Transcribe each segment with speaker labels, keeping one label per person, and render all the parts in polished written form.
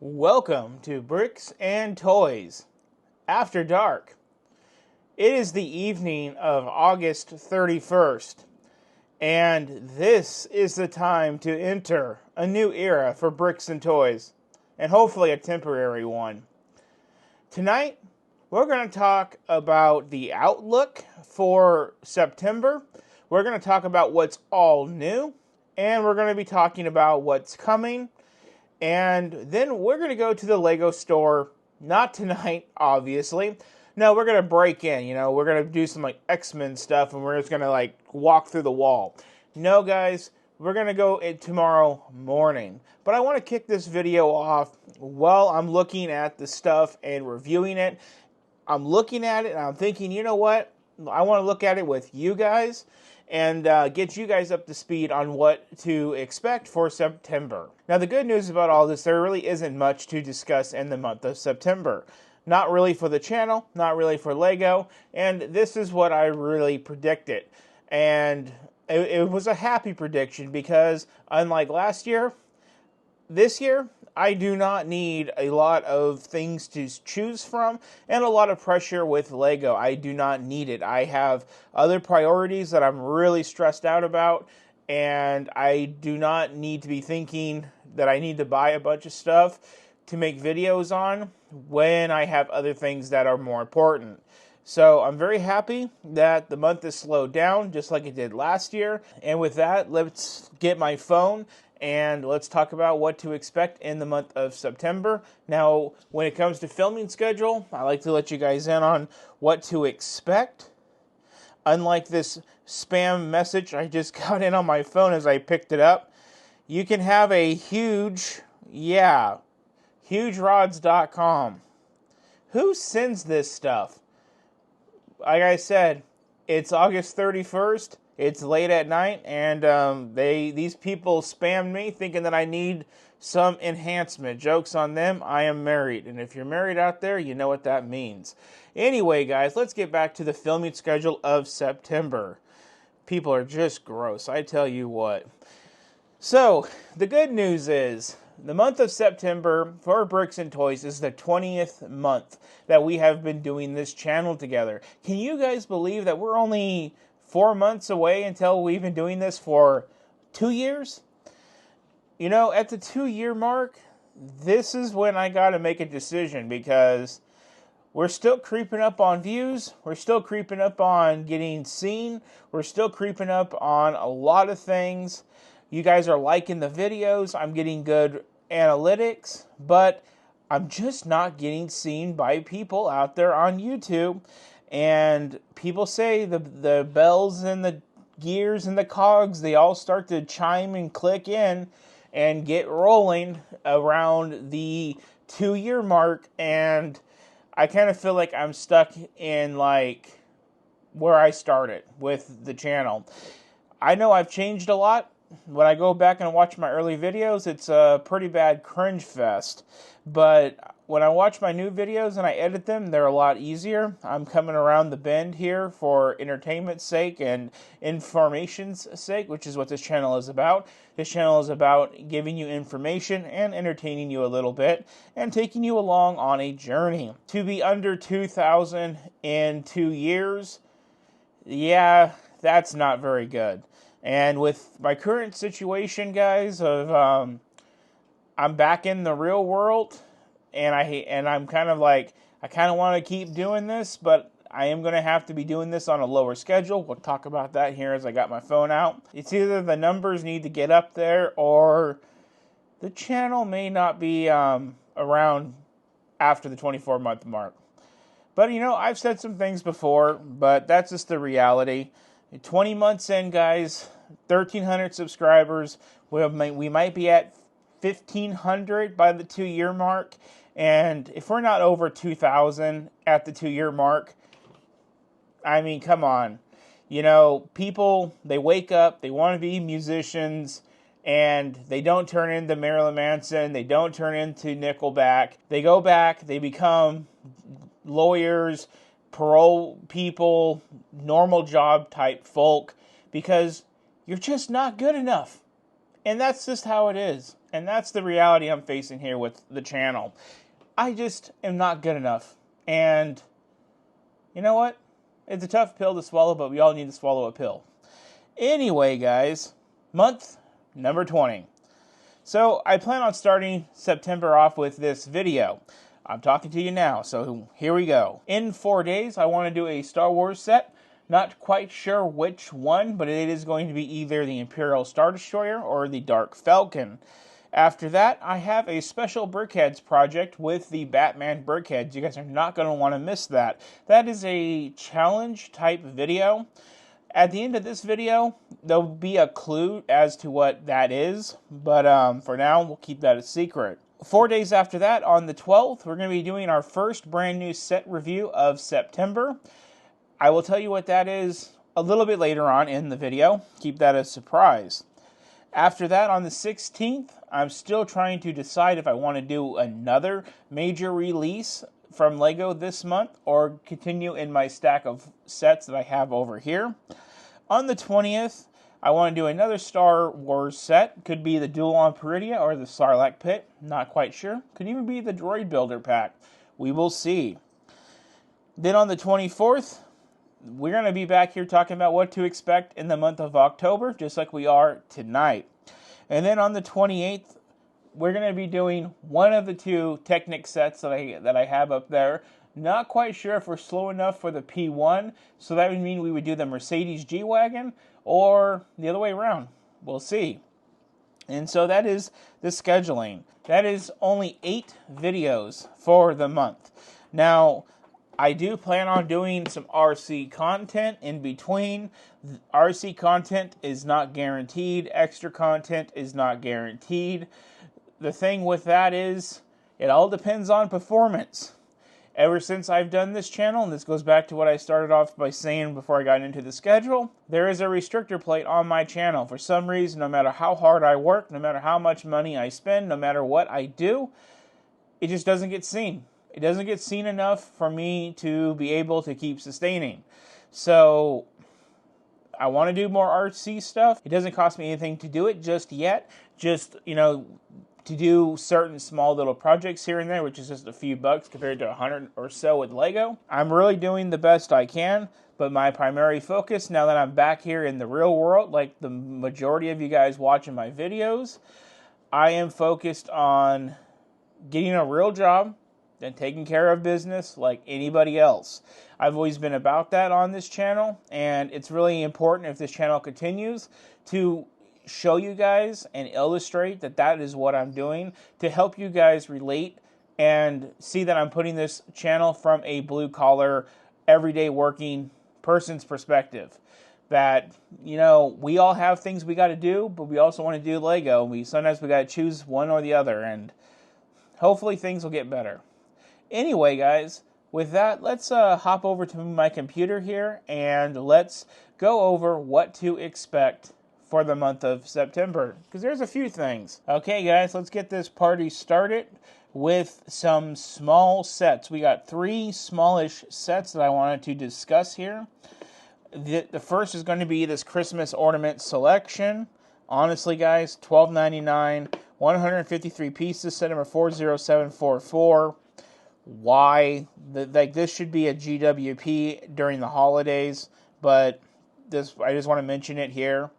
Speaker 1: Welcome to Bricks and Toys After Dark. It is the evening of August 31st, and this is the time to enter a new era for Bricks and Toys, and hopefully a temporary one. Tonight, we're going to talk about the outlook for September. We're going to talk about what's all new, and we're going to be talking about what's coming. And then we're going to go to the Lego store, not tonight, obviously. No, we're going to break in, we're going to do some X-Men stuff and we're just going to walk through the wall. No, guys, we're going to go tomorrow morning. But I want to kick this video off while I'm looking at the stuff and reviewing it. I'm looking at it and I'm thinking, you know what? I want to look at it with you guys and get you guys up to speed on what to expect for September. Now, the good news about all this, there really isn't much to discuss in the month of September. Not really for the channel, not really for Lego, and this is what I really predicted. And it was a happy prediction because, unlike last year, this year, I do not need a lot of things to choose from and a lot of pressure with Lego. I do not need it. I have other priorities that I'm really stressed out about, and I do not need to be thinking that I need to buy a bunch of stuff to make videos on when I have other things that are more important. So I'm very happy that the month has slowed down just like it did last year. And with that, let's get my phone and let's talk about what to expect in the month of September. Now, when it comes to filming schedule, I like to let you guys in on what to expect. Unlike this spam message I just got in on my phone as I picked it up, you can have a hugerods.com. Who sends this stuff? Like I said, it's August 31st. It's late at night, and these people spammed me thinking that I need some enhancement. Joke's on them. I am married, and if you're married out there, you know what that means. Anyway, guys, let's get back to the filming schedule of September. People are just gross, I tell you what. So, the good news is, the month of September for Bricks and Toys is the 20th month that we have been doing this channel together. Can you guys believe that we're only 4 months away until we've been doing this for 2 years? At the 2-year mark, this is when I got to make a decision because we're still creeping up on views. We're still creeping up on getting seen. We're still creeping up on a lot of things. You guys are liking the videos. I'm getting good analytics, but I'm just not getting seen by people out there on YouTube. And people say the bells and the gears and the cogs, they all start to chime and click in and get rolling around the 2-year mark. And I kind of feel like I'm stuck in where I started with the channel. I know I've changed a lot. When I go back and watch my early videos, it's a pretty bad cringe fest. But when I watch my new videos and I edit them, they're a lot easier. I'm coming around the bend here for entertainment's sake and information's sake, which is what this channel is about. This channel is about giving you information and entertaining you a little bit and taking you along on a journey. To be under 2,000 in 2 years, yeah, that's not very good. And with my current situation, guys, of I'm back in the real world, and I'm kind of I kind of want to keep doing this, but I am going to have to be doing this on a lower schedule. We'll talk about that here as I got my phone out. It's either the numbers need to get up there, or the channel may not be around after the 24-month mark. But, I've said some things before, but that's just the reality. 20 months in, guys, 1,300 subscribers. We might be at 1,500 by the 2-year mark. And if we're not over 2,000 at the 2-year mark, I mean, come on. People, they wake up, they want to be musicians, and they don't turn into Marilyn Manson. They don't turn into Nickelback. They go back, they become lawyers, parole people, normal job type folk, because you're just not good enough. And that's just how it is. And that's the reality I'm facing here with the channel. I just am not good enough. And you know what? It's a tough pill to swallow, but we all need to swallow a pill. Anyway, guys, month number 20. So I plan on starting September off with this video. I'm talking to you now, so here we go. In 4 days, I want to do a Star Wars set. Not quite sure which one, but it is going to be either the Imperial Star Destroyer or the Dark Falcon. After that, I have a special Brickheads project with the Batman Brickheads. You guys are not going to want to miss that. That is a challenge type video. At the end of this video, there'll be a clue as to what that is, but for now, we'll keep that a secret. 4 days after that, on the 12th, we're going to be doing our first brand new set review of September. I will tell you what that is a little bit later on in the video. Keep that a surprise. After that, on the 16th, I'm still trying to decide if I want to do another major release from LEGO this month or continue in my stack of sets that I have over here. On the 20th, I want to do another Star Wars set. Could be the Duel on Peridia or the Sarlacc Pit. Not quite sure. Could even be the Droid Builder Pack. We will see. Then on the 24th, we're going to be back here talking about what to expect in the month of October, just like we are tonight. And then on the 28th, we're going to be doing one of the two Technic sets that I have up there. Not quite sure if we're slow enough for the P1, so that would mean we would do the Mercedes G-Wagon or the other way around. We'll see. And so that is the scheduling. That is only 8 videos for the month. Now, I do plan on doing some RC content in between. RC content is not guaranteed. Extra content is not guaranteed. The thing with that is, it all depends on performance. Ever since I've done this channel, and this goes back to what I started off by saying before I got into the schedule, there is a restrictor plate on my channel. For some reason, no matter how hard I work, no matter how much money I spend, no matter what I do, it just doesn't get seen. It doesn't get seen enough for me to be able to keep sustaining. So I want to do more RC stuff. It doesn't cost me anything to do it just yet. Just, to do certain small little projects here and there, which is just a few bucks compared to 100 or so with LEGO. I'm really doing the best I can, but my primary focus, now that I'm back here in the real world, like the majority of you guys watching my videos, I am focused on getting a real job and taking care of business like anybody else. I've always been about that on this channel, and it's really important if this channel continues to show you guys and illustrate that that is what I'm doing to help you guys relate and see that I'm putting this channel from a blue-collar, everyday working person's perspective. That, we all have things we got to do, but we also want to do LEGO. Sometimes we got to choose one or the other, and hopefully things will get better. Anyway, guys, with that, let's hop over to my computer here, and let's go over what to expect for the month of September, because there's a few things. Okay, guys, let's get this party started with some small sets. We got 3 smallish sets that I wanted to discuss here. The first is going to be this Christmas ornament selection. Honestly, guys, $12.99, 153 pieces, set number 40744. Why? This should be a GWP during the holidays, but I just want to mention it here.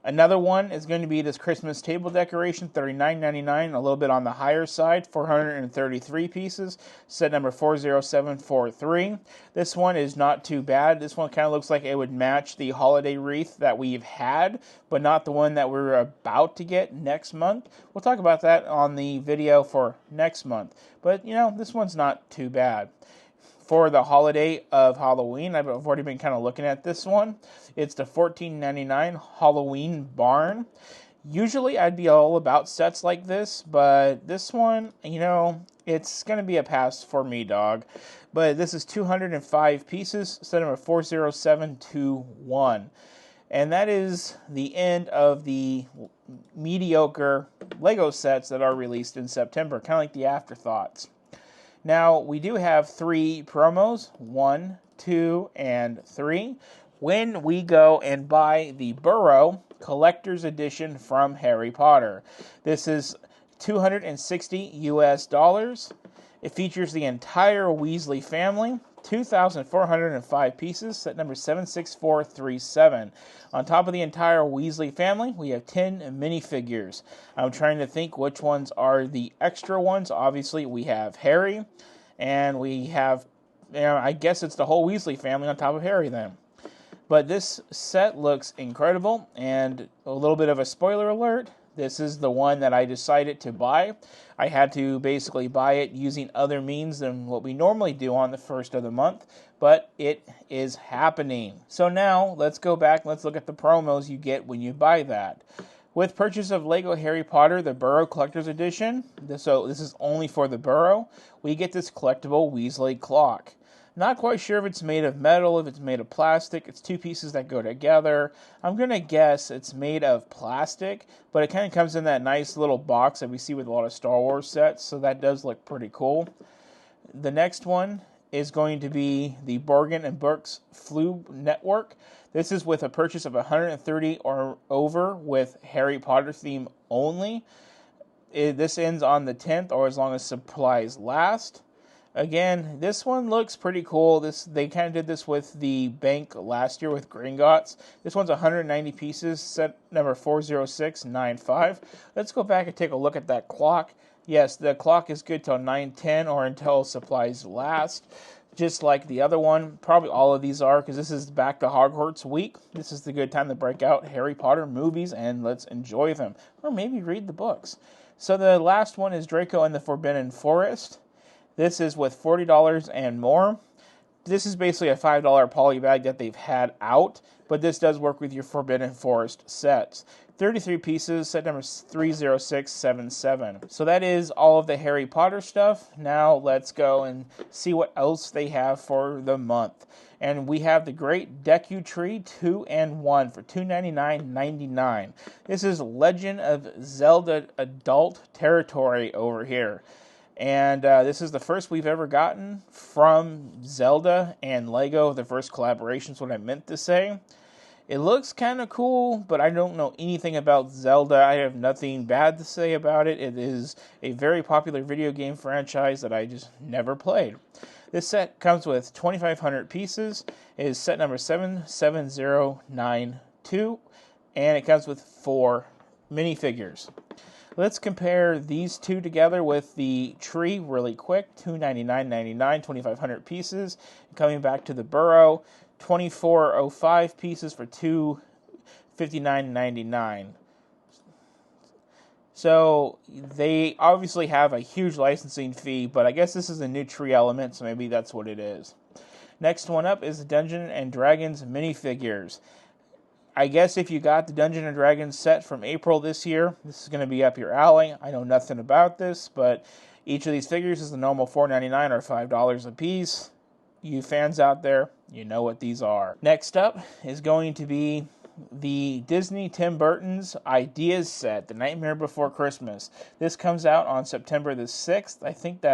Speaker 1: Another one is going to be this Christmas table decoration, $39.99, a little bit on the higher side, 433 pieces, set number 40743. This one is not too bad. This one kind of looks like it would match the holiday wreath that we've had, but not the one that we're about to get next month. We'll talk about that on the video for next month. But, this one's not too bad. For the holiday of Halloween, I've already been kind of looking at this one. It's the $14.99 Halloween Barn. Usually I'd be all about sets like this, but this one, it's going to be a pass for me, dog. But this is 205 pieces, set number 40721. And that is the end of the mediocre LEGO sets that are released in September, kind of like the afterthoughts. Now, we do have 3 promos, 1, 2, and 3. when we go and buy the Burrow Collector's Edition from Harry Potter. This is $260 US. It features the entire Weasley family, 2,405 pieses, set number 76437. On top of the entire Weasley family, we have 10 minifigures. I'm trying to think which ones are the extra ones. Obviously, we have Harry, and we have, I guess it's the whole Weasley family on top of Harry then. But this set looks incredible, and a little bit of a spoiler alert, this is the one that I decided to buy. I had to basically buy it using other means than what we normally do on the first of the month, but it is happening. So now, let's go back, let's look at the promos you get when you buy that. With purchase of Lego Harry Potter, the Burrow Collector's Edition, so this is only for the Burrow, we get this collectible Weasley clock. Not quite sure if it's made of metal, if it's made of plastic. It's two pieces that go together. I'm going to guess it's made of plastic, but it kind of comes in that nice little box that we see with a lot of Star Wars sets, so that does look pretty cool. The next one is going to be the Borgin and Burke's Flube Network. This is with a purchase of 130 or over with Harry Potter theme only. This ends on the 10th or as long as supplies last. Again, this one looks pretty cool. They kind of did this with the bank last year with Gringotts. This one's 190 pieces, set number 40695. Let's go back and take a look at that clock. Yes, the clock is good till 9:10 or until supplies last. Just like the other one, probably all of these are, because this is back to Hogwarts week. This is the good time to break out Harry Potter movies and let's enjoy them. Or maybe read the books. So the last one is Draco and the Forbidden Forest. This is with $40 and more. This is basically a $5 poly bag that they've had out, but this does work with your Forbidden Forest sets. 33 pieces, set number 30677. So that is all of the Harry Potter stuff. Now let's go and see what else they have for the month. And we have the Great Deku Tree 2 and 1 for $299.99. This is Legend of Zelda Adult Territory over here. And this is the first we've ever gotten from Zelda and Lego, the first collaboration is what I meant to say. It looks kind of cool, but I don't know anything about Zelda. I have nothing bad to say about it. It is a very popular video game franchise that I just never played. This set comes with 2,500 pieces. It is set number 77092, and it comes with 4 minifigures. Let's compare these two together with the tree really quick. $299.99, 2,500 pieces. Coming back to the Burrow, 2,405 pieces for $259.99. So they obviously have a huge licensing fee, but I guess this is a new tree element, so maybe that's what it is. Next one up is the Dungeons and Dragons minifigures. I guess if you got the Dungeons and Dragons set from April this year, this is going to be up your alley. I know nothing about this, but each of these figures is the normal $4.99 or $5 a piece. You fans out there, you know what these are. Next up is going to be the Disney Tim Burton's Ideas set, The Nightmare Before Christmas. This comes out on September the 6th. I think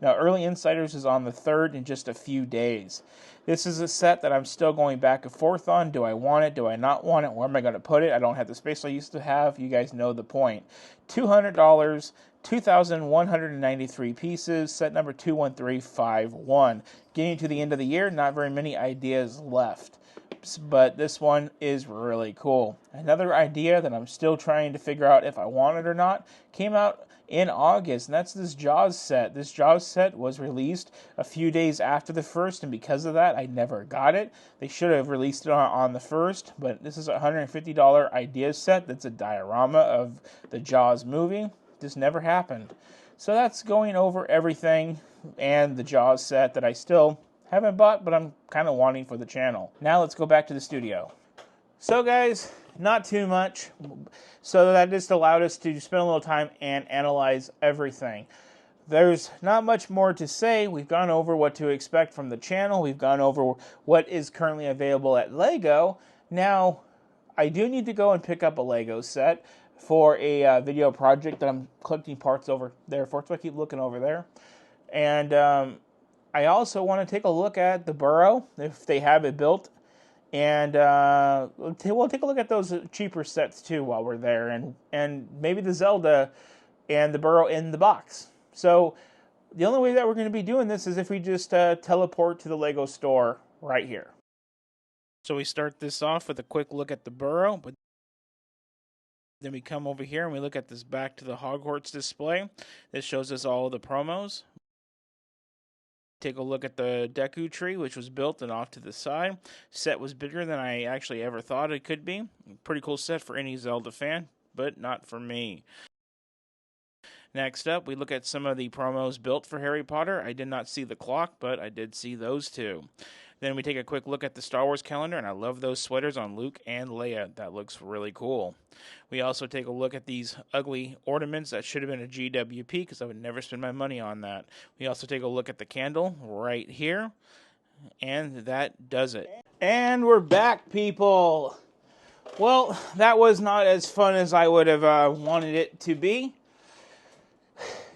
Speaker 1: Early Insiders is on the 3rd in just a few days. This is a set that I'm still going back and forth on. Do I want it? Do I not want it? Where am I going to put it? I don't have the space I used to have. You guys know the point. $200, 2,193 pieces, set number 21351. Getting to the end of the year, not very many ideas left. But this one is really cool. Another idea that I'm still trying to figure out if I want it or not came out in August, and that's this Jaws set. This Jaws set was released a few days after the first, and because of that, I never got it. They should have released it on the first, but this is a $150 idea set that's a diorama of the Jaws movie. This never happened. So that's going over everything and the Jaws set that I still haven't bought, but I'm kind of wanting for the channel. Now let's go back to the studio. So guys, not too much. So that just allowed us to spend a little time and analyze everything. There's not much more to say. We've gone over what to expect from the channel. We've gone over what is currently available at Lego. Now, I do need to go and pick up a Lego set for a video project that I'm collecting parts over there for, so I keep looking over there. And I also want to take a look at the Burrow, if they have it built And we'll take a look at those cheaper sets too while we're there, and maybe the Zelda and the Burrow in the box. So the only way that we're going to be doing this is if we just teleport to the Lego store right here. So we start this off with a quick look at the Burrow, but then we come over here and we look at this Back to the Hogwarts display. This shows us all of the promos. Take a look at the Deku tree, which was built and off to the side. Set was bigger than I actually ever thought it could be. Pretty cool set for any Zelda fan, but not for me. Next up, we look at some of the promos built for Harry Potter. I did not see the clock, but I did see those two. Then we take a quick look at the Star Wars calendar, and I love those sweaters on Luke and Leia. That looks really cool. We also take a look at these ugly ornaments that should have been a GWP because I would never spend my money on that. We also take a look at the candle right here, and that does it. And we're back, people. Well, that was not as fun as I would have wanted it to be.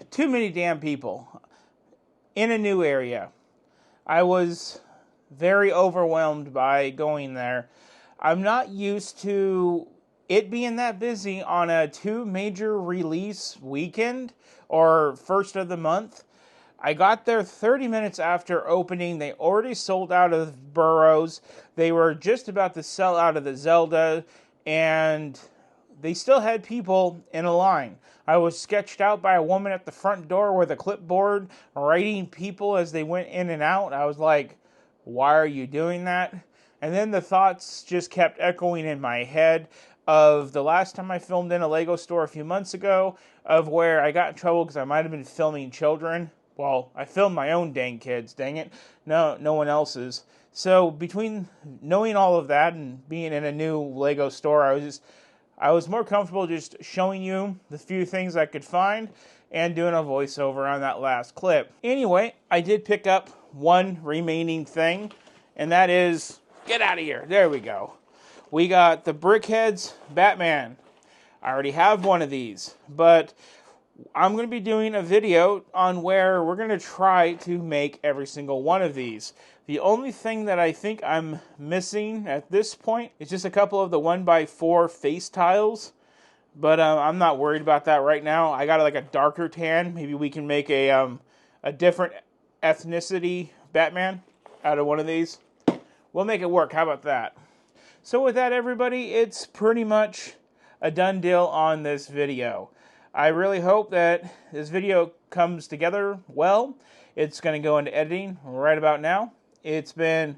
Speaker 1: Too many damn people in a new area. I was very overwhelmed by going there. I'm not used to it being that busy on a 2 major release weekend or first of the month. I got there 30 minutes after opening. They already sold out of Burrows. They were just about to sell out of the Zelda, and they still had people in a line. I was sketched out by a woman at the front door with a clipboard writing people as they went in and out. I was like, why are you doing that? And then the thoughts just kept echoing in my head of the last time I filmed in a Lego store a few months ago, of where I got in trouble because I might have been filming children. Well, I filmed my own dang kids, dang it. No one else's. So between knowing all of that and being in a new Lego store, I was more comfortable just showing you the few things I could find and doing a voiceover on that last clip. Anyway, I did pick up one remaining thing, and that is, get out of here. There we go. We got the Brickheads Batman. I already have one of these, but I'm going to be doing a video on where we're going to try to make every single one of these. The only thing that I think I'm missing at this point is just a couple of the 1x4 face tiles. But I'm not worried about that right now. I got like a darker tan. Maybe we can make a different ethnicity Batman out of one of these. We'll make it work. How about that? So with that, everybody, it's pretty much a done deal on this video. I really hope that this video comes together well. It's going to go into editing right about now. It's been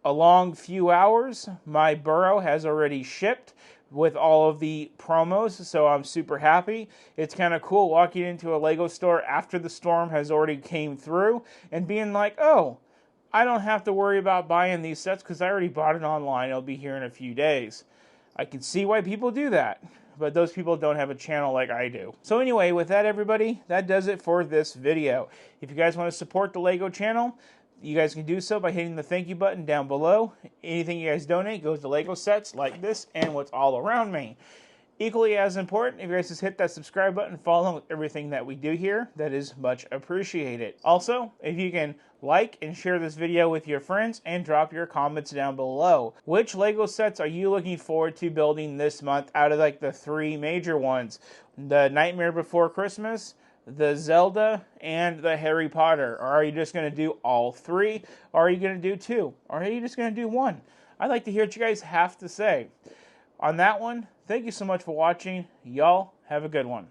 Speaker 1: a long few hours. My Burrow has already shipped with all of the promos, so I'm super happy. It's kind of cool walking into a Lego store after the storm has already came through and being like, oh, I don't have to worry about buying these sets because I already bought it online. It'll be here in a few days. I can see why people do that, but those people don't have a channel like I do. So anyway, with that, everybody, that does it for this video. If you guys want to support the Lego channel, you guys can do so by hitting the thank you button down below. Anything you guys donate goes to Lego sets like this and what's all around me. Equally as important, if you guys just hit that subscribe button and follow along with everything that we do here, that is much appreciated. Also, if you can like and share this video with your friends and drop your comments down below. Which Lego sets are you looking forward to building this month out of like the 3 major ones? The Nightmare Before Christmas, the Zelda, and the Harry Potter? Or are you just going to do all 3? Or are you going to do 2? Or are you just going to do 1? I'd like to hear what you guys have to say. On that one, thank you so much for watching. Y'all have a good one.